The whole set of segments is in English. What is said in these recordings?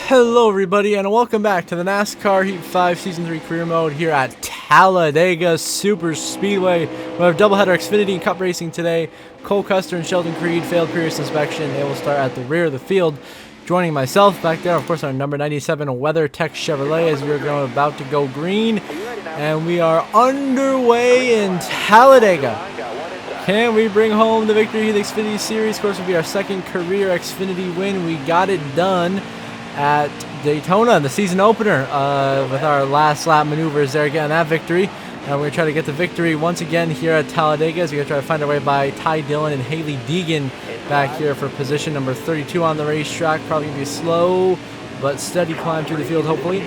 Hello everybody and welcome back to the NASCAR Heat 5 Season 3 Career Mode here at Talladega Super Speedway. We have doubleheader Xfinity and Cup racing today. Cole Custer and Sheldon Creed failed previous inspection. They will start at the rear of the field. Joining myself back there, of course, on number 97 WeatherTech Chevrolet as we're about to go green. And we are underway in Talladega. Can we bring home the victory in the Xfinity Series? Of course, it will be our second career Xfinity win. We got it done at Daytona, the season opener, with our last lap maneuvers there, getting that victory. And we're going to try to get the victory once again here at Talladega as we're going to try to find our way by Ty Dillon and Haley Deegan back here for position number 32 on the racetrack. Probably going to be a slow but steady climb through the field, hopefully.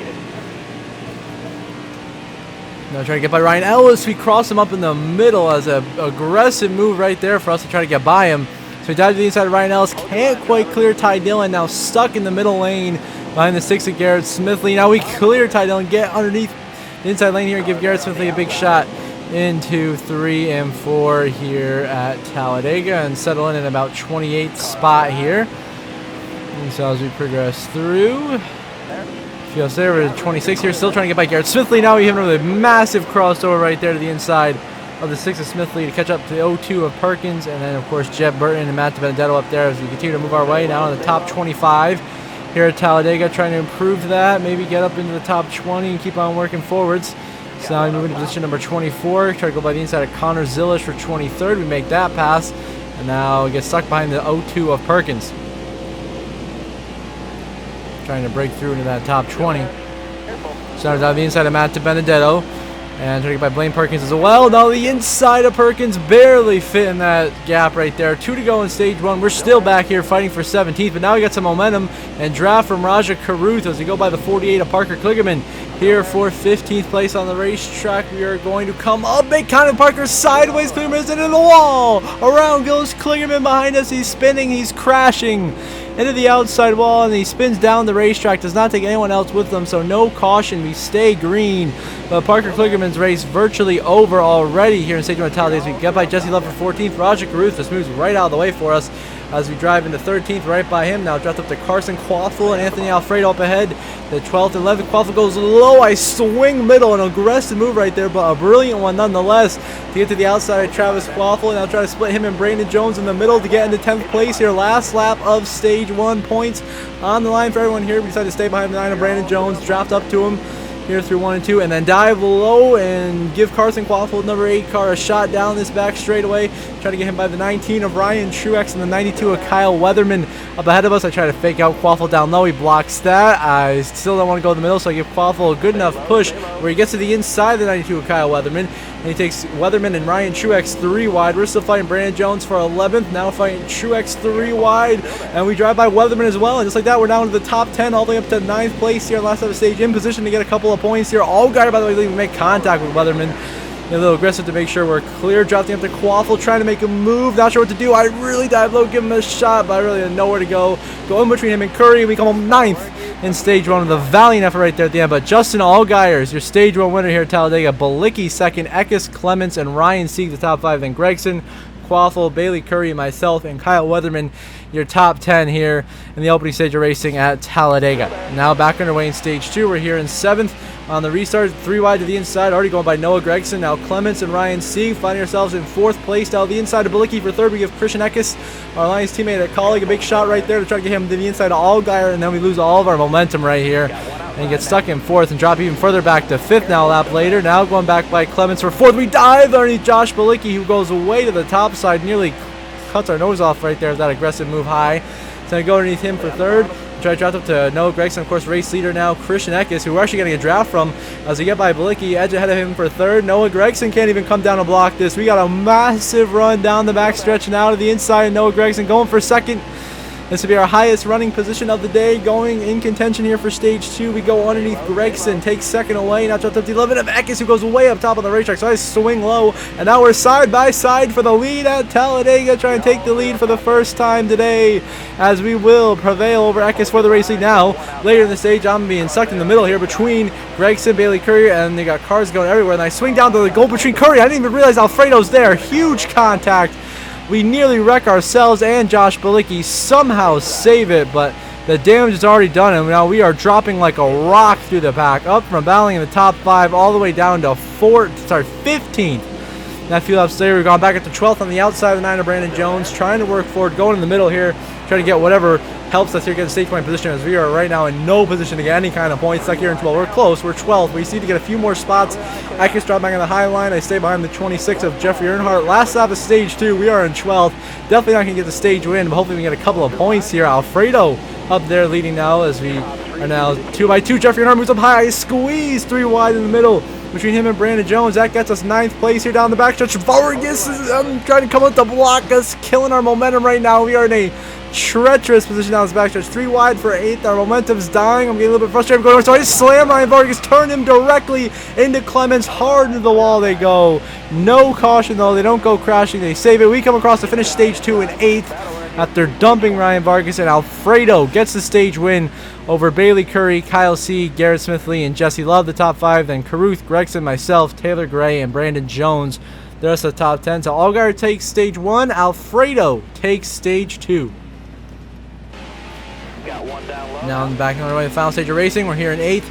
Now trying to get by Ryan Ellis. We cross him up in the middle as an aggressive move right there for us to try to get by him. So he dives to the inside of Ryan Ellis. Can't quite clear Ty Dillon. Now stuck in the middle lane behind the 6 of Garrett Smithley. Now we clear Ty Dillon. Get underneath the inside lane here and give Garrett Smithley a big shot into 3 and 4 here at Talladega and settle in at about 28th spot here. And so as we progress through, feels there, we're at 26 here, still trying to get by Garrett Smithley. Now we have another massive crossover right there to the inside of the 6 of Smithley to catch up to the 02 of Perkins, and then of course Jeb Burton and Matt Benedetto up there as we continue to move our way now in the top 25 here at Talladega, trying to improve that, maybe get up into the top 20 and keep on working forwards. So now we move into position number 24, try to go by the inside of Connor Zillish for 23rd. We make that pass, and now we get stuck behind the 02 of Perkins. Trying to break through into that top 20. Started down the inside of Matt Benedetto. And trying to get by Blaine Perkins as well. Now the inside of Perkins barely fit in that gap right there. 2 to go in stage 1. We're still back here fighting for 17th, but now we got some momentum and draft from Raja Karuth as we go by the 48 of Parker Kligerman here for 15th place on the racetrack. We are going to come up, big count of Parker sideways. Kligerman is into the wall. Around goes Kligerman behind us. He's spinning. He's crashing into the outside wall, and he spins down the racetrack. Does not take anyone else with them, so no caution. We stay green. But Parker Kligerman's race virtually over already here in Stage 1 Talladega. We get by Jesse Love for 14th. Raja Karuth just moves right out of the way for us as we drive into 13th right by him. Now dropped up to Carson Quaffle and Anthony Alfredo up ahead. The 12th and 11th. Quaffle goes low. I swing middle. An aggressive move right there, but a brilliant one nonetheless to get to the outside of Travis Quaffle. And I'll try to split him and Brandon Jones in the middle to get into 10th place here. Last lap of Stage 1. Points on the line for everyone here. We decided to stay behind the 9 of Brandon Jones. Draft up to him here through 1 and 2, and then dive low and give Carson Quaffle, number 8 car, a shot down this back straightaway. Try to get him by the 19 of Ryan Truex and the 92 of Kyle Weatherman up ahead of us. I try to fake out Quaffle down low. He blocks that. I still don't want to go in the middle, so I give Quaffle a good enough push where he gets to the inside of the 92 of Kyle Weatherman. And he takes Weatherman and Ryan Truex 3 wide. We're still fighting Brandon Jones for 11th. Now fighting Truex 3 wide. And we drive by Weatherman as well. And just like that, we're down to the top 10 all the way up to 9th place here last episode stage. In position to get a couple of points here. Allgaier, by the way, didn't even make contact with Weatherman. A little aggressive to make sure we're clear. Dropping up to Quaffle, trying to make a move. Not sure what to do. I really dive low, give him a shot, but I really had nowhere to go. Go in between him and Curry. We come home 9th in Stage 1 with a valiant effort right there at the end. But Justin Allgaier is your Stage 1 winner here at Talladega. Balicki second, Eckes, Clements, and Ryan Sieg the top 5. Then Gregson, Quaffle, Bailey Curry, myself, and Kyle Weatherman, your top 10 here in the opening stage of racing at Talladega. Now back underway in Stage 2. We're here in 7th on the restart, 3 wide to the inside, already going by Noah Gregson. Now Clements and Ryan Sieg finding ourselves in 4th place. Now the inside of Balicki for 3rd. We give Christian Eckes, our Alliance teammate, a colleague, a big shot right there to try to get him to the inside of Allgaier, and then we lose all of our momentum right here and get stuck in 4th and drop even further back to 5th now a lap later. Now going back by Clements for 4th. We dive underneath Josh Balicki, who goes way to the top side, nearly cuts our nose off right there with that aggressive move high. So I go underneath him for 3rd. Try to draft up to Noah Gregson, of course, race leader now, Christian Eckes, who we're actually getting a draft from as we get by Balicki, edge ahead of him for 3rd. Noah Gregson can't even come down and block this. We got a massive run down the backstretch now to the inside. Noah Gregson going for 2nd. This will be our highest running position of the day, going in contention here for Stage 2. We go underneath Gregson, takes 2nd away. Now dropped up to 11 of Eckes, who goes way up top on the racetrack. So I swing low, and now we're side by side for the lead at Talladega, trying to take the lead for the first time today, as we will prevail over Eckes for the race lead. Now, later in the stage, I'm being sucked in the middle here between Gregson, Bailey Curry, and they got cars going everywhere. And I swing down to the goal between Curry. I didn't even realize Alfredo's there. Huge contact We nearly wreck ourselves, and Josh Balicki somehow save it, but the damage is already done, and now we are dropping like a rock through the pack, up from battling in the top 5 all the way down to 15th. That field up there, we've gone back up to 12th on the outside of the 9 of Brandon Jones, trying to work forward, going in the middle here, trying to get whatever helps us here get a stage point position, as we are right now in no position to get any kind of points. Stuck here in 12. We're close. We're 12th. We just need to get a few more spots. I can drop back on the high line. I stay behind the 26 of Jeffrey Earnhardt. Last stop of stage 2. We are in 12th. Definitely not going to get the stage win, but hopefully we can get a couple of points here. Alfredo up there leading now, as we are now 2 by 2. Jeffrey Earnhardt moves up high. Squeeze 3 wide in the middle between him and Brandon Jones. That gets us 9th place here down the backstretch. Vargas is trying to come up to block us, killing our momentum right now. We are in a treacherous position down this backstretch. 3 wide for 8th. Our momentum's dying. I'm getting a little bit frustrated. I'm going so I just slam Ryan Vargas, turn him directly into Clements. Hard into the wall they go. No caution though. They don't go crashing. They save it. We come across to finish stage 2 in 8th after dumping Ryan Vargas, and Alfredo gets the stage win over Bailey Curry, Kyle C., Garrett Smithley, and Jesse Love, the top 5. Then Caruth, Gregson, myself, Taylor Gray, and Brandon Jones, the rest of the top 10. So Allgaier takes stage 1. Alfredo takes stage 2. Now in the back on our way to the final stage of racing. We're here in 8th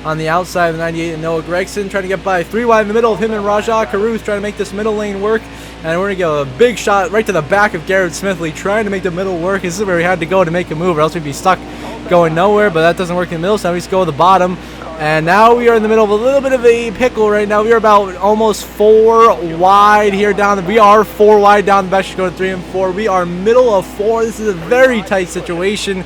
on the outside of the 98 and Noah Gregson, trying to get by 3 wide in the middle of him and Rajah Caruth, trying to make this middle lane work. And we're going to get a big shot right to the back of Garrett Smithley, trying to make the middle work. This is where we had to go to make a move, or else we'd be stuck going nowhere, but that doesn't work in the middle, so now we just go to the bottom. And now we are in the middle of a little bit of a pickle right now. We are about almost 4 wide here down. We are 4 wide down the back. Should go to 3 and 4. We are middle of 4. This is a very tight situation.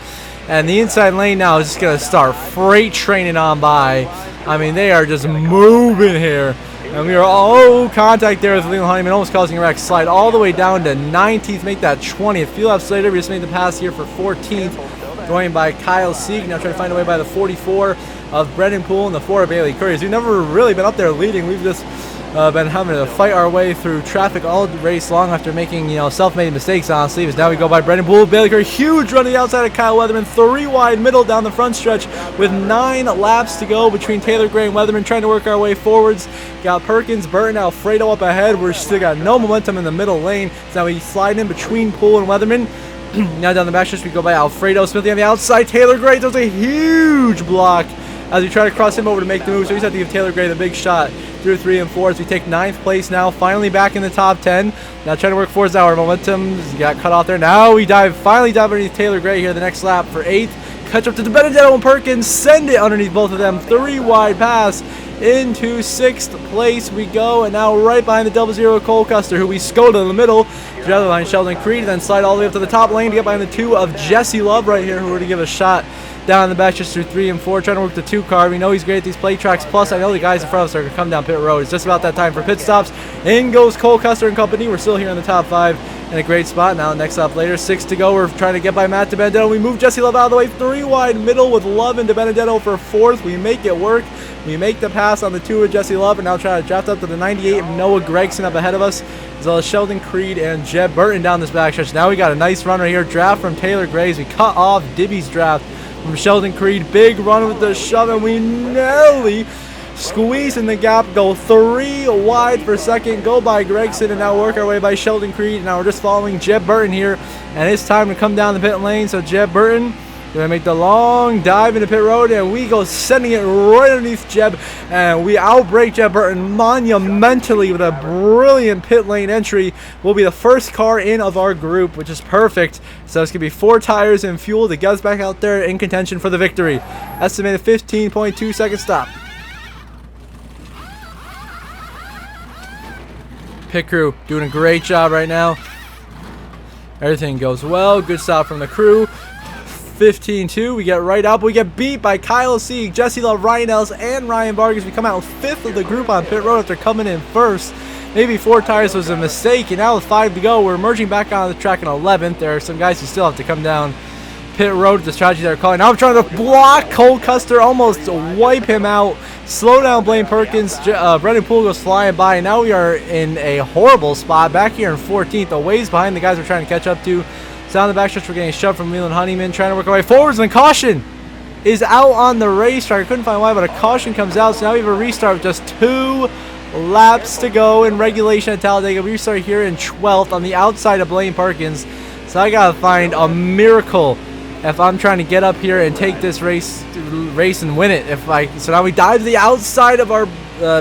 And the inside lane now is just going to start freight training on by. I mean, they are just moving here. And we are, contact there with Leland Honeyman, almost causing a wreck. Slide all the way down to 19th, make that 20th. Field lap Slater, we just made the pass here for 14th. Going by Kyle Sieg, now trying to find a way by the 44 of Brendan Poole and the 4 of Bailey Curry. We've never really been up there leading. We've just been having to fight our way through traffic all race long after making, self-made mistakes, honestly. But now we go by Brendan Poole, Bailey Curry, huge run to the outside of Kyle Weatherman, 3 wide middle down the front stretch with 9 laps to go between Taylor Gray and Weatherman, trying to work our way forwards. Got Perkins, Burton, Alfredo up ahead. We're still got no momentum in the middle lane. So now we slide in between Poole and Weatherman. Now down the back stretch we go by Alfredo Smithy on the outside. Taylor Gray does a huge block as we try to cross him over to make the move. So we just have to give Taylor Gray the big shot through 3 and 4 as we take 9th place now, finally back in the top 10. Now trying to work forwards now. Our momentum got cut off there. Now we finally dive underneath Taylor Gray here the next lap for 8th. Catch up to Benedetto and Perkins, send it underneath both of them. 3 wide pass into 6th place we go, and now right behind the 00 Cole Custer, who we scored in the middle. Together behind Sheldon Creed, then slide all the way up to the top lane to get behind the 2 of Jesse Love right here, who were to give a shot down the back just through 3 and 4, trying to work the 2 car. We know he's great at these play tracks. Plus, I know the guys in front of us are going to come down pit road. It's just about that time for pit stops. In goes Cole Custer and company. We're still here in the top 5 in a great spot. Now, next up later, 6 to go. We're trying to get by Matt DiBenedetto. We move Jesse Love out of the way. 3 wide middle with Love and DiBenedetto for 4th. We make it work. We make the pass on the 2 of Jesse Love, and now try to draft up to the 98 of Noah Gregson up ahead of us, as well as Sheldon Creed and Jeb Burton down this backstretch. Now we got a nice run right here. Draft from Taylor Grays. We cut off Dibby's draft from Sheldon Creed. Big run with the shove, and we nearly squeeze in the gap. Go 3 wide for 2nd. Go by Gregson, and now work our way by Sheldon Creed. And now we're just following Jeb Burton here, and it's time to come down the pit lane. So Jeb Burton gonna make the long dive into pit road, and we go sending it right underneath Jeb, and we outbreak Jeb Burton monumentally with a brilliant pit lane entry. We'll be the first car in of our group, which is perfect. So it's gonna be 4 tires and fuel to get us back out there in contention for the victory. Estimated 15.2 second stop. Pit crew doing a great job right now. Everything goes well. Good stop from the crew. 15-2, we get right up. We get beat by Kyle Sieg, Jesse Love, Ryan Ellis, and Ryan Vargas. We come out 5th of the group on pit road after coming in 1st. Maybe 4 tires was a mistake, and now with 5 to go, we're merging back on the track in 11th. There are some guys who still have to come down pit road with the strategy they're calling. Now I'm trying to block Cole Custer, almost wipe him out. Slow down Blaine Perkins. Brendan Poole goes flying by. And now we are in a horrible spot back here in 14th, a ways behind the guys we're trying to catch up to. Down the backstretch, we're getting shoved from Leland Honeyman, trying to work our way forwards, and caution is out on the racetrack. I couldn't find why, but a caution comes out, so now we have a restart with just 2 laps to go in regulation at Talladega. We restart here in 12th on the outside of Blaine Perkins, so I gotta find a miracle if I'm trying to get up here and take this race and win it. So now we dive to the outside of our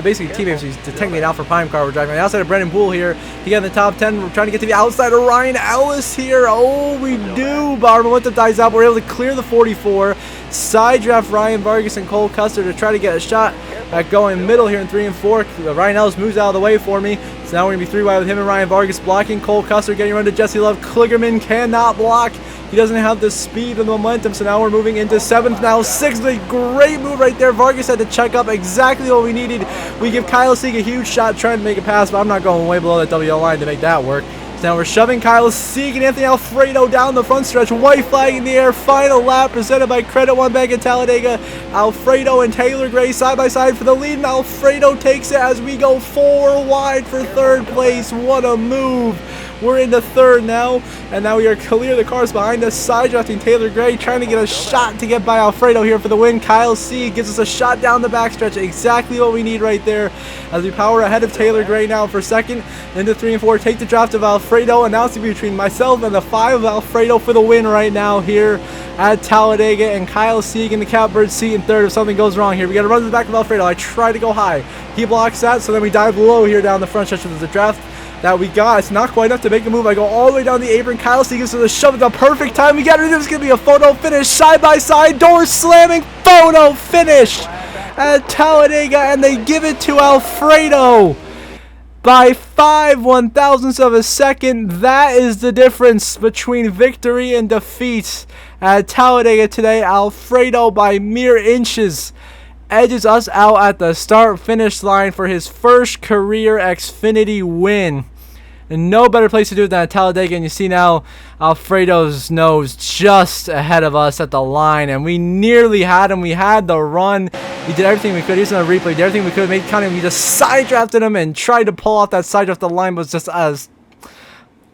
basically teammates. He's technically an Alpha Prime car. We're driving on the outside of Brendan Poole here to get in the top 10. We're trying to get to the outside of Ryan Ellis here. Oh, we do. But our momentum dies out. We're able to clear the 44. Side draft Ryan Vargas and Cole Custer to try to get a shot at going middle here in 3 and 4. Ryan Ellis moves out of the way for me. So now we're going to be 3 wide with him and Ryan Vargas blocking. Cole Custer getting run to Jesse Love. Kligerman cannot block. He doesn't have the speed and the momentum, so now we're moving into 7th, now 6th. A great move right there. Vargas had to check up exactly what we needed. We give Kyle Sieg a huge shot trying to make a pass, but I'm not going way below that WL line to make that work. So now we're shoving Kyle Sieg and Anthony Alfredo down the front stretch. White flag in the air. Final lap presented by Credit One Bank at Talladega. Alfredo and Taylor Gray side by side for the lead, and Alfredo takes it as we go 4 wide for 3rd place. What a move. We're into 3rd now, and now we are clear the cars behind us, side drafting Taylor Gray, trying to get a shot to get by Alfredo here for the win. Kyle Sieg gives us a shot down the backstretch, exactly what we need right there, as we power ahead of Taylor Gray now for 2nd, into 3 and 4, take the draft of Alfredo, and now it's between myself and the 5 of Alfredo for the win right now here at Talladega, and Kyle Sieg in the catbird seat in 3rd if something goes wrong here. We got to run to the back of Alfredo. I try to go high. He blocks that, so then we dive low here down the front stretch with the draft that we got. It's not quite enough to make a move. I go all the way down the apron. Kyle Sieg gives us a shove at the perfect time. We got it. It's going to be a photo finish. Side by side. Door slamming. Photo finish at Talladega. And they give it to Alfredo by 5/1000ths of a second. That is the difference between victory and defeat at Talladega today. Alfredo by mere inches edges us out at the start-finish line for his first career Xfinity win. And no better place to do it than at Talladega. And you see now Alfredo's nose just ahead of us at the line. And we nearly had him. We had the run. We did everything we could. Here's another replay. Did everything we could. Made counting. We just side drafted him and tried to pull off that side draft. The line was just as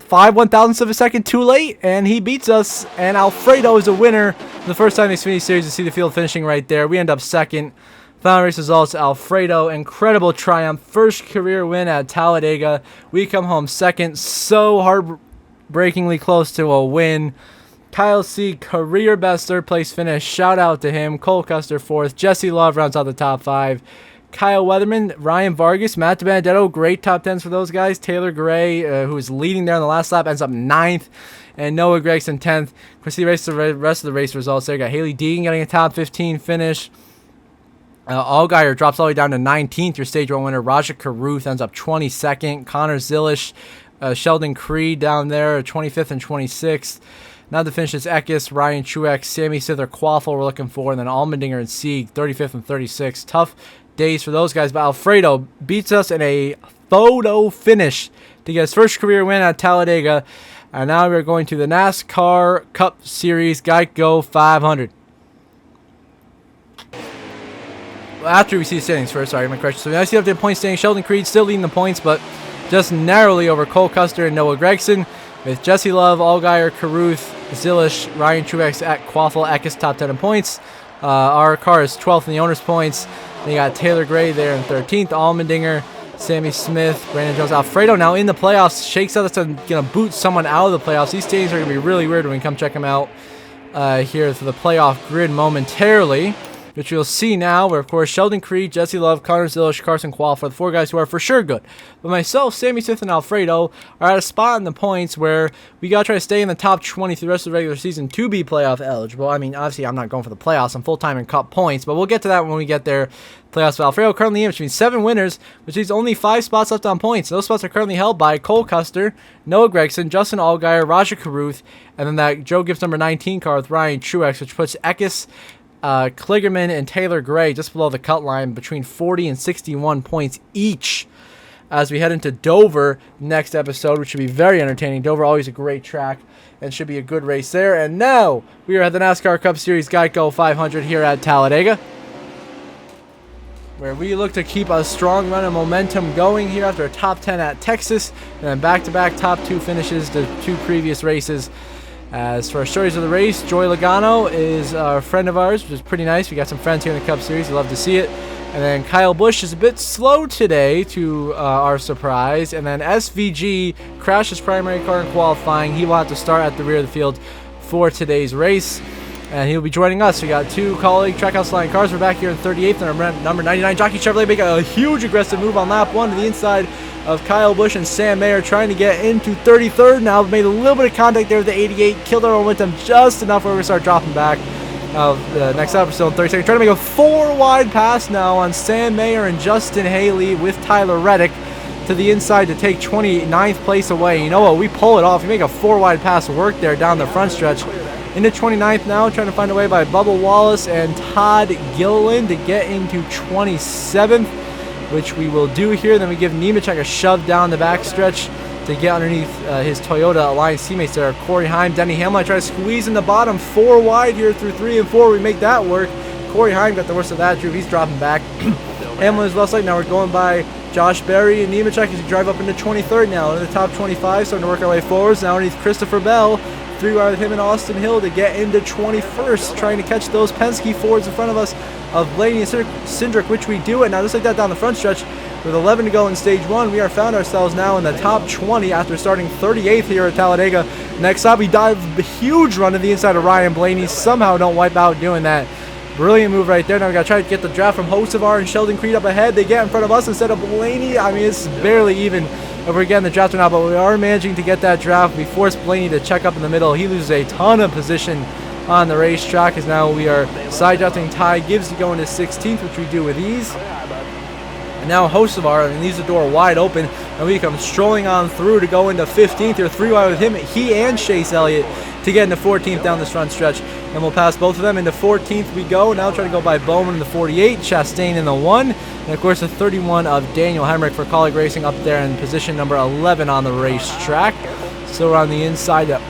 5/1000ths of a second too late. And he beats us. And Alfredo is a winner. The first time in the Xfinity Series, you see the field finishing right there. We end up 2nd. Final race results, Alfredo, incredible triumph. First career win at Talladega. We come home 2nd. So heartbreakingly close to a win. Kyle Sieg, career best 3rd place finish. Shout out to him. Cole Custer 4th. Jesse Love rounds out the top 5. Kyle Weatherman, Ryan Vargas, Matt DiBenedetto, great top 10s for those guys. Taylor Gray, who was leading there in the last lap, ends up 9th. And Noah Gragson 10th. Of course, the rest of the race results there. Got Haley Deegan getting a top 15 finish. Allgaier drops all the way down to 19th. Your stage 1 winner. Raja Caruth ends up 22nd. Connor Zilish, Sheldon Creed down there, 25th and 26th. Now the finish is Eckes, Ryan Truex, Sammy Sither, Quaffle we're looking for, and then Allmendinger and Sieg, 35th and 36th. Tough days for those guys, but Alfredo beats us in a photo finish to get his first career win at Talladega. And now we're going to the NASCAR Cup Series Geico 500. After we see the standings first, sorry, my correction. So now you see up the point standing. Sheldon Creed still leading the points, but just narrowly over Cole Custer and Noah Gragson, with Jesse Love, Allgaier, Caruth, Zilish, Ryan Truex, Quaffle, Eckes top 10 in points. Our car is 12th in the owner's points. Then you got Taylor Gray there in 13th, Allmendinger, Sammy Smith, Brandon Jones. Alfredo now in the playoffs, shakes out that's going to boot someone out of the playoffs. These standings are going to be really weird when we come check them out here for the playoff grid momentarily, which you'll see now, where, of course, Sheldon Creed, Jesse Love, Connor Zilish, Carson Quaffle are the 4 guys who are for sure good. But myself, Sammy Smith, and Alfredo are at a spot in the points where we got to try to stay in the top 20 through the rest of the regular season to be playoff eligible. I mean, obviously, I'm not going for the playoffs. I'm full-time in Cup points, but we'll get to that when we get there. Playoffs. Alfredo currently in, which means 7 winners, which means only 5 spots left on points. Those spots are currently held by Cole Custer, Noah Gragson, Justin Allgaier, Raja Caruth, and then that Joe Gibbs number 19 car with Ryan Truex, which puts Eckes, Kligerman, and Taylor Gray just below the cut line between 40 and 61 points each as we head into Dover next episode, which should be very entertaining. Dover, always a great track, and should be a good race there. And now we are at the NASCAR Cup Series Geico 500 here at Talladega, where we look to keep a strong run of momentum going here after a top 10 at Texas, and then back-to-back top 2 finishes the 2 previous races. As for our stories of the race, Joey Logano is a friend of ours, which is pretty nice. We got some friends here in the Cup Series. We love to see it. And then Kyle Busch is a bit slow today, to our surprise. And then SVG crashed his primary car in qualifying. He will have to start at the rear of the field for today's race. And he'll be joining us. We got 2 colleague Trackhouse Line cars. We're back here in 38th, and number 99 Jockey Chevrolet make a huge aggressive move on lap 1 to the inside of Kyle Busch and Sam Mayer, trying to get into 33rd. Now made a little bit of contact there with the 88, killed our momentum just enough where we start dropping back. Next up, we're still in 32nd. Trying to make a 4 wide pass now on Sam Mayer and Justin Haley with Tyler Reddick to the inside to take 29th place away. You know what? We pull it off. We make a 4 wide pass work there down the front stretch. Into 29th now, trying to find a way by Bubba Wallace and Todd Gilliland to get into 27th, which we will do here. Then we give Nemechek a shove down the backstretch to get underneath his Toyota Alliance teammates there. Corey Heim, Denny Hamlin try to squeeze in the bottom 4 wide here through 3 and 4. We make that work. Corey Heim got the worst of that. Drew, he's dropping back. Hamlin is well side. Now we're going by Josh Berry and Nemechek as we drive up into 23rd now. Into the top 25, starting to work our way forwards. Now underneath Christopher Bell. 3 wide with him and Austin Hill to get into 21st, trying to catch those Penske Fords in front of us of Blaney and Cindric, which we do it. Now just like that down the front stretch, with 11 to go in stage 1, we are found ourselves now in the top 20 after starting 38th here at Talladega. Next up, we dive a huge run to the inside of Ryan Blaney. Somehow don't wipe out doing that. Brilliant move right there. Now we got to try to get the draft from Hocevar and Sheldon Creed up ahead. They get in front of us instead of Blaney. I mean, it's barely even if we're getting the draft or not, but we are managing to get that draft. We force Blaney to check up in the middle. He loses a ton of position on the racetrack as now we are side drafting Ty Gibbs to go into 16th, which we do with ease. And now Hocevar, and leaves the door wide open, and we come strolling on through to go into 15th here, 3 wide with him, he and Chase Elliott to get into 14th down this front stretch. And we'll pass both of them. Into 14th we go. Now trying to go by Bowman in the 48, Chastain in the 1, and of course the 31 of Daniel Hemrick for Colleague Racing up there in position number 11 on the racetrack. So we're on the inside of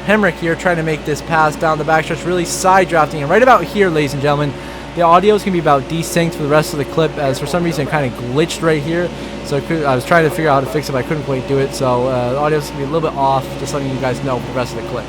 Hemrick here trying to make this pass down the backstretch, really side drafting. And right about here, ladies and gentlemen, the audio is going to be about desynced for the rest of the clip, as for some reason it kind of glitched right here. So I was trying to figure out how to fix it, but I couldn't quite do it. So the audio is going to be a little bit off, just letting you guys know for the rest of the clip.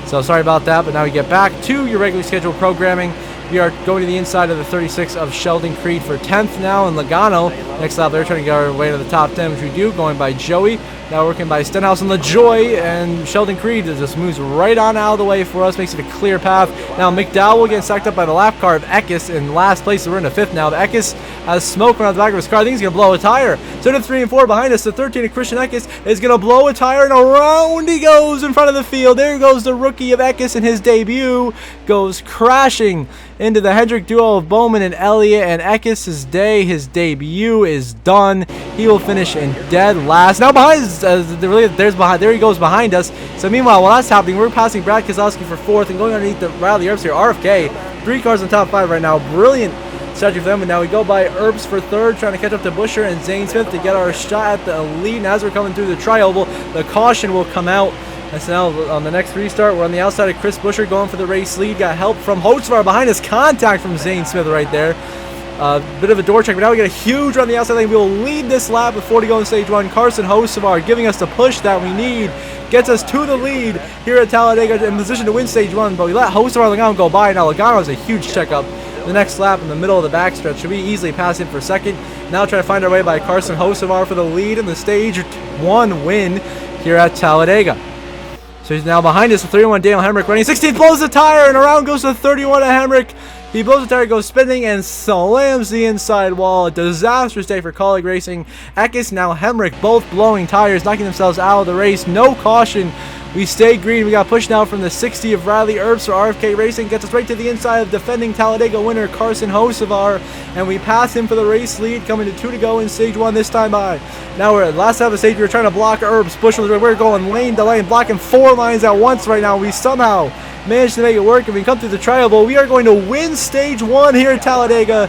So sorry about that, but now we get back to your regularly scheduled programming. We are going to the inside of the 36 of Sheldon Creed for 10th now, and Logano next stop there trying to get our way to the top 10, which we do, going by Joey. Now working by Stenhouse and LaJoy, and Sheldon Creed just moves right on out of the way for us, makes it a clear path. Now McDowell getting stacked up by the lap car of Eckes in last place, so we're in the 5th now. Eckes has smoke around the back of his car. I think he's going to blow a tire. So to 3 and 4 behind us, the 13 of Christian Eckes is going to blow a tire, and around he goes in front of the field. There goes the rookie of Eckes, and his debut goes crashing into the Hendrick duo of Bowman and Elliott, and Eckes' day, his debut is done. He will finish in dead last. Now behind us, there he goes behind us. So meanwhile, while that's happening, we're passing Brad Keselowski for 4th and going underneath the Riley Earps here. RFK, 3 cars in top 5 right now. Brilliant strategy for them. And now we go by Earps for 3rd, trying to catch up to Busher and Zane Smith to get our shot at the lead. And as we're coming through the tri-oval, the caution will come out. And so now on the next restart, we're on the outside of Chris Busher going for the race lead. Got help from Hocevar behind us. Contact from Zane Smith right there. Bit of a door check, but now we get a huge run on the outside lane. We will lead this lap with 40 to go in stage 1. Carson Hocevar giving us the push that we need. Gets us to the lead here at Talladega in position to win stage 1, but we let Hocevar and Logano go by. Now Logano has a huge checkup. The next lap in the middle of the backstretch, should we easily pass him for 2nd. Now try to find our way by Carson Hocevar for the lead in the stage 1 win here at Talladega. So he's now behind us with 31 Daniel Hemrick running 16th, blows the tire, and around goes the 31 of Hemrick. He blows the tire, goes spinning, and slams the inside wall. A disastrous day for Colleague Racing. Eckes, now Hemrick, both blowing tires, knocking themselves out of the race. No caution. We stay green. We got pushed now from the 60 of Riley Earps for RFK Racing. Gets us right to the inside of defending Talladega winner Carson Hocevar. And we pass him for the race lead, coming to 2 to go in stage 1 this time by. Now we're at the last half of the stage. We were trying to block Earps. Bush was we're going lane to lane, blocking 4 lines at once right now. We somehow managed to make it work. If we come through the tri-oval, we are going to win stage 1 here at Talladega.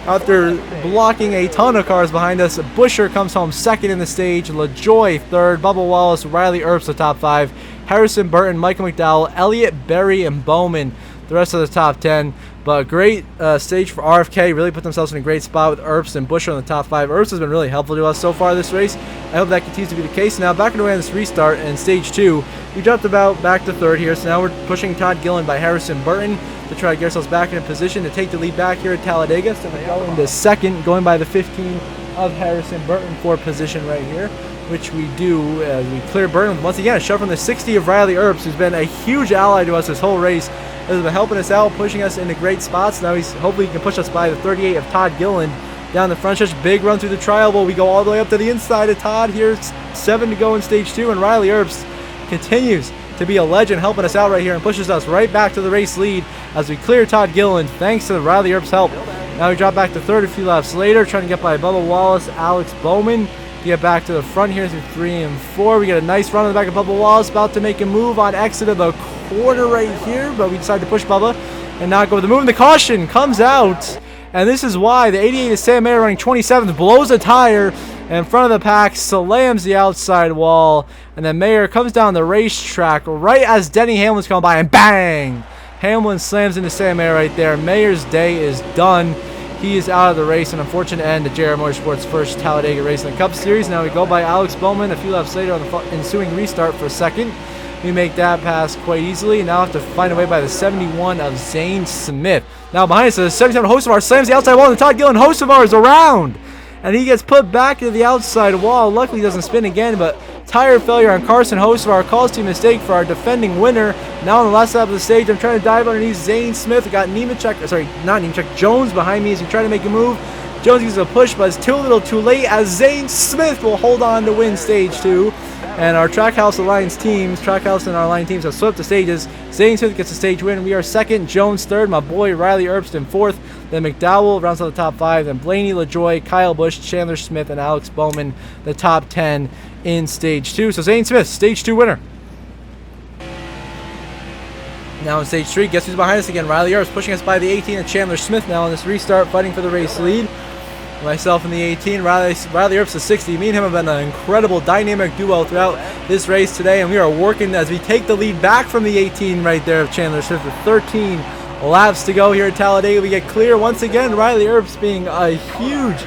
After blocking a ton of cars behind us, Busher comes home 2nd in the stage, LaJoy 3rd, Bubba Wallace, Riley Earps the top 5, Harrison Burton, Michael McDowell, Elliott, Berry, and Bowman the rest of the top 10. But a great stage for RFK. Really put themselves in a great spot with Earps and Busher in the top 5. Earps has been really helpful to us so far this race. I hope that continues to be the case. Now back underway on this restart in stage 2. We dropped about back to 3rd here, so now we're pushing Todd Gillen by Harrison Burton to try to get ourselves back in a position to take the lead back here at Talladega. So we're going to 2nd, going by the 15 of Harrison Burton for position right here. which we do as we clear Burton. Once again, a shove from the 60 of Riley Earps, who's been a huge ally to us this whole race. Has been helping us out, pushing us into great spots. Now he's hopefully he can push us by the 38 of Todd Gillen down the front stretch. Big run through the trial. We go all the way up to the inside of Todd. Here's 7 to go in stage 2, and Riley Earps continues to be a legend, helping us out right here and pushes us right back to the race lead as we clear Todd Gillen thanks to Riley Earps' help. Now we drop back to third a few laps later, trying to get by Bubba Wallace, Alex Bowman. Get back to the front here through 3 and 4. We get a nice run on the back of Bubba Wallace, about to make a move on exit of the quarter right here, but we decide to push Bubba and not go with the move. And the caution comes out, and this is why the 88 of Sam Mayer running 27th blows a tire in front of the pack, slams the outside wall, and then Mayer comes down the racetrack right as Denny Hamlin's coming by, and bang! Hamlin slams into Sam Mayer right there. Mayer's day is done. He is out of the race, an unfortunate end to JR Motorsports' first Talladega race in the Cup Series. Now we go by Alex Bowman a few laps later on the ensuing restart for second. We make that pass quite easily. Now have to find a way by the 71 of Zane Smith. Now behind us, the 77 Hocevar slams the outside wall, and Todd Gillen Hocevar is around, and he gets put back into the outside wall. Luckily, he doesn't spin again, but tire failure on Carson Hocevar calls to a mistake for our defending winner. Now on the last lap of the stage, I'm trying to dive underneath Zane Smith. We got Jones behind me as we try to make a move. Jones uses a push, but it's too little too late as Zane Smith will hold on to win stage 2. And our Trackhouse Alliance teams, Trackhouse and our line teams have swept the stages. Zane Smith gets the stage win. We are second, Jones third, my boy Riley Earps in fourth. Then McDowell rounds out the top 5. Then Blaney LaJoy, Kyle Busch, Chandler Smith, and Alex Bowman, the top 10 in stage 2. So Zane Smith, stage 2 winner. Now in stage 3, guess who's behind us again? Riley Earps pushing us by the 18 of Chandler Smith now in this restart, fighting for the race lead. Myself in the 18, Riley Earps the 60. Me and him have been an incredible dynamic duo throughout this race today, and we are working as we take the lead back from the 18 right there of Chandler Smith with 13 laps to go here at Talladega. We get clear once again. Riley Earps being a huge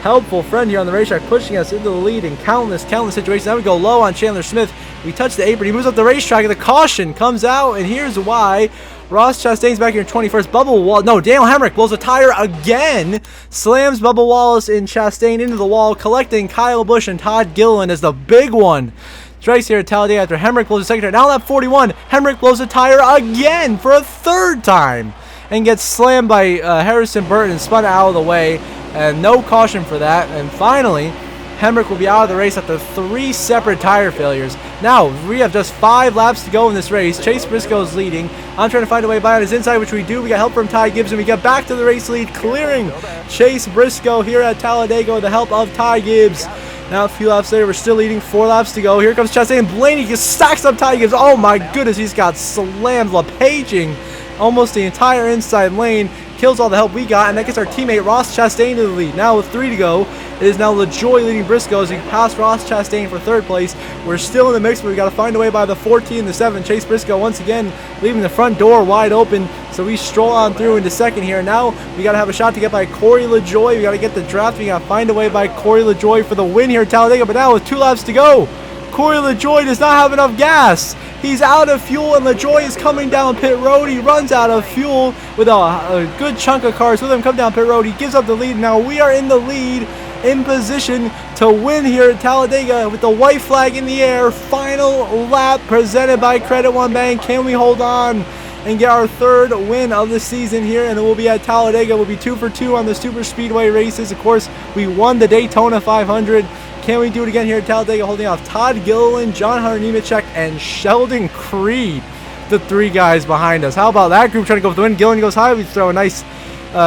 helpful friend here on the racetrack, pushing us into the lead in countless situations. Now we go low on Chandler Smith. We touch the apron. He moves up the racetrack, and the caution comes out, and here's why. Ross Chastain's back here in 21st. Daniel Hemrick blows a tire again. Slams Bubba Wallace and Chastain into the wall, collecting Kyle Busch and Todd Gillen as the big one. Strikes here at Talladega after Hemrick blows a second tire. Now lap 41, Hemrick blows a tire again for a third time and gets slammed by Harrison Burton and spun out of the way. And no caution for that. And finally, Hemrick will be out of the race after 3 separate tire failures. Now, we have just 5 laps to go in this race. Chase Briscoe is leading. I'm trying to find a way by on his inside, which we do. We got help from Ty Gibbs, and we get back to the race lead, clearing Chase Briscoe here at Talladega with the help of Ty Gibbs. Now, a few laps later, we're still leading. 4 laps to go. Here comes Chastain, and Blaney just stacks up Ty Gibbs. Oh, my goodness, he's got slammed, LePaging almost the entire inside lane. Kills all the help we got, and that gets our teammate Ross Chastain to the lead. Now with 3 to go, it is now LaJoy leading Briscoe as we pass Ross Chastain for 3rd place. We're still in the mix, but we got to find a way by the 14 and the 7. Chase Briscoe once again leaving the front door wide open, so we stroll on through into 2nd here. Now we got to have a shot to get by Corey LaJoy. We got to get the draft. We got to find a way by Corey LaJoy for the win here at Talladega. But now with 2 laps to go, Corey LaJoy does not have enough gas. He's out of fuel, and LaJoy is coming down pit road. He runs out of fuel with a good chunk of cars with him come down pit road. He gives up the lead. Now we are in the lead, in position to win here at Talladega with the white flag in the air. Final lap presented by Credit One Bank. Can we hold on and get our 3rd win of the season here? And it will be at Talladega. We'll be 2 for 2 on the Super Speedway races. Of course, we won the Daytona 500. Can we do it again here at Talladega, holding off Todd Gilliland, John Hunter Nemechek, and Sheldon Creed, the 3 guys behind us? How about that group trying to go for the win? Gilliland goes high. We throw a nice,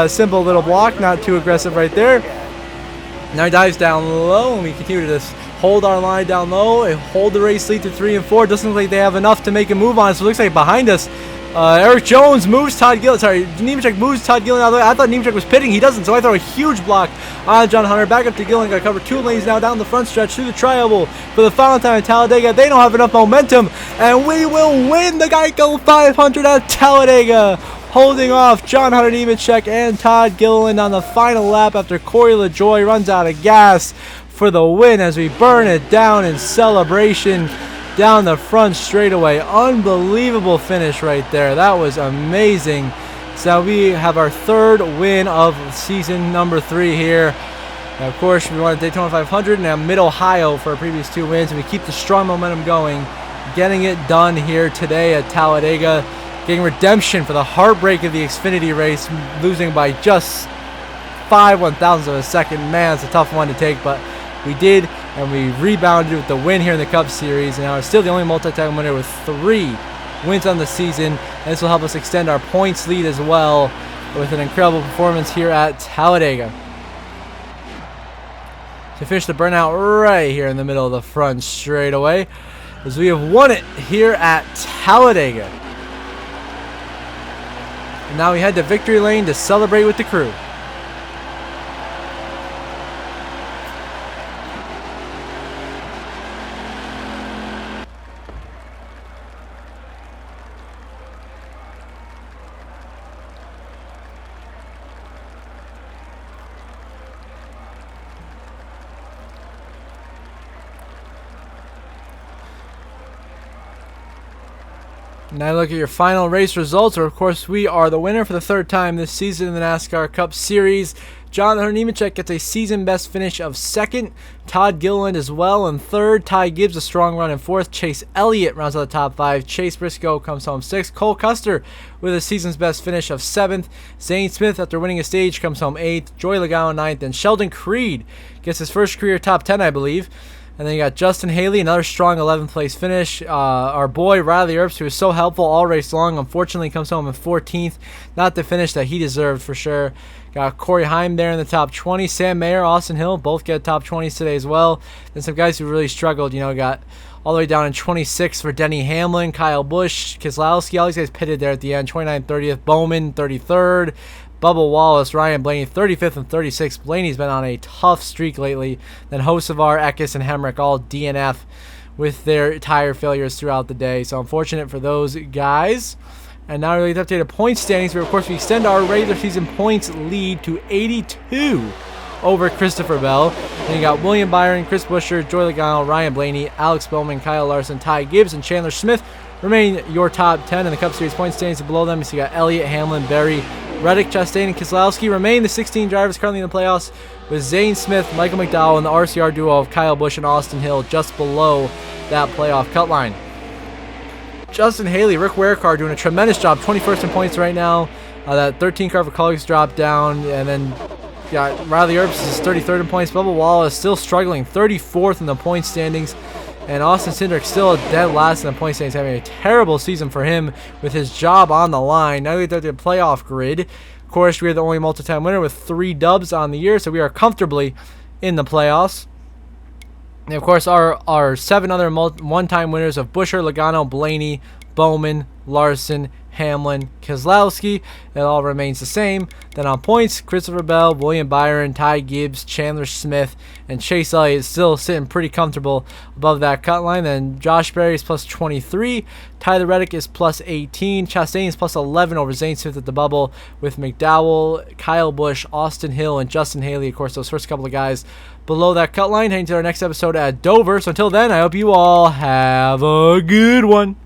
simple little block, not too aggressive right there. Now he dives down low, and we continue to just hold our line down low and hold the race lead to 3 and 4. Doesn't look like they have enough to make a move on, so it looks like behind us, Eric Jones moves Todd Gilliland. Sorry, Nemechek moves Todd Gilliland out of the way. I thought Nemechek was pitting. He doesn't, so I throw a huge block on John Hunter. Back up to Gilliland. Got to cover 2 lanes now down the front stretch through the tri-oval for the final time at Talladega. They don't have enough momentum, and we will win the Geico 500 at Talladega, holding off John Hunter Nemechek and Todd Gilliland on the final lap after Corey LaJoy runs out of gas for the win as we burn it down in celebration down the front straightaway. Unbelievable finish right there. That was amazing. So we have our 3rd win of season number 3 here And of course, we won at Daytona 500 and Mid-Ohio for our previous 2 wins, and we keep the strong momentum going, getting it done here today at Talladega, getting redemption for the heartbreak of the Xfinity race, losing by just 5/1000ths of a second. Man, it's a tough one to take, but we did, and we rebounded with the win here in the Cup Series, and now we're still the only multi-time winner with 3 wins on the season, and this will help us extend our points lead as well with an incredible performance here at Talladega. To finish the burnout right here in the middle of the front straightaway, as we have won it here at Talladega. And now we head to victory lane to celebrate with the crew. Now look at your final race results, where of course we are the winner for the 3rd time this season in the NASCAR Cup Series. Jonathan Nemechek gets a season best finish of 2nd. Todd Gilliland as well in 3rd. Ty Gibbs a strong run in 4th. Chase Elliott rounds out the top 5. Chase Briscoe comes home 6th. Cole Custer with a season's best finish of 7th. Zane Smith, after winning a stage, comes home 8th. Joey Logano 9th. And Sheldon Creed gets his first career top 10, I believe. And then you got Justin Haley, another strong 11th place finish. Our boy Riley Earps, who was so helpful all race long, unfortunately comes home in 14th. Not the finish that he deserved for sure. Got Corey Heim there in the top 20. Sam Mayer, Austin Hill, both get top 20s today as well. Then some guys who really struggled, you know, got all the way down in 26th for Denny Hamlin, Kyle Busch, Keselowski, all these guys pitted there at the end. 29th, 30th, Bowman, 33rd. Bubba Wallace, Ryan Blaney, 35th and 36th. Blaney's been on a tough streak lately. Then Hocevar, Eckes, and Hemrick all DNF with their tire failures throughout the day. So unfortunate for those guys. And now we're going to update the point standings, where of course we extend our regular season points lead to 82 over Christopher Bell. Then you got William Byron, Chris Buescher, Joey Logano, Ryan Blaney, Alex Bowman, Kyle Larson, Ty Gibbs, and Chandler Smith remain your top 10 in the Cup Series point standings. Below them, so you got Elliott, Hamlin, Berry, Reddick, Chastain, and Keselowski remain the 16 drivers currently in the playoffs, with Zane Smith, Michael McDowell, and the RCR duo of Kyle Busch and Austin Hill just below that playoff cut line. Justin Haley, Rick Ware car doing a tremendous job, 21st in points right now. That 13 car for Colleagues dropped down, and then got Riley Earps is 33rd in points. Bubba Wallace still struggling, 34th in the point standings. And Austin Cindric still dead last in the point standings, having a terrible season for him with his job on the line. Now we get to the playoff grid. Of course, we are the only multi-time winner with 3 dubs on the year, so we are comfortably in the playoffs. And of course, our 7 other one-time winners of Buescher, Logano, Blaney, Bowman, Larson, Hamlin, Keselowski, it all remains the same. Then on points, Christopher Bell, William Byron, Ty Gibbs, Chandler Smith, and Chase Elliott still sitting pretty comfortable above that cut line. Then Josh Berry is plus 23, Tyler Reddick is plus 18, Chastain is plus 11 over Zane Smith at the bubble, with McDowell, Kyle Busch, Austin Hill, and Justin Haley, of course, those first couple of guys below that cut line. Heading to our next episode at Dover. So until then, I hope you all have a good one.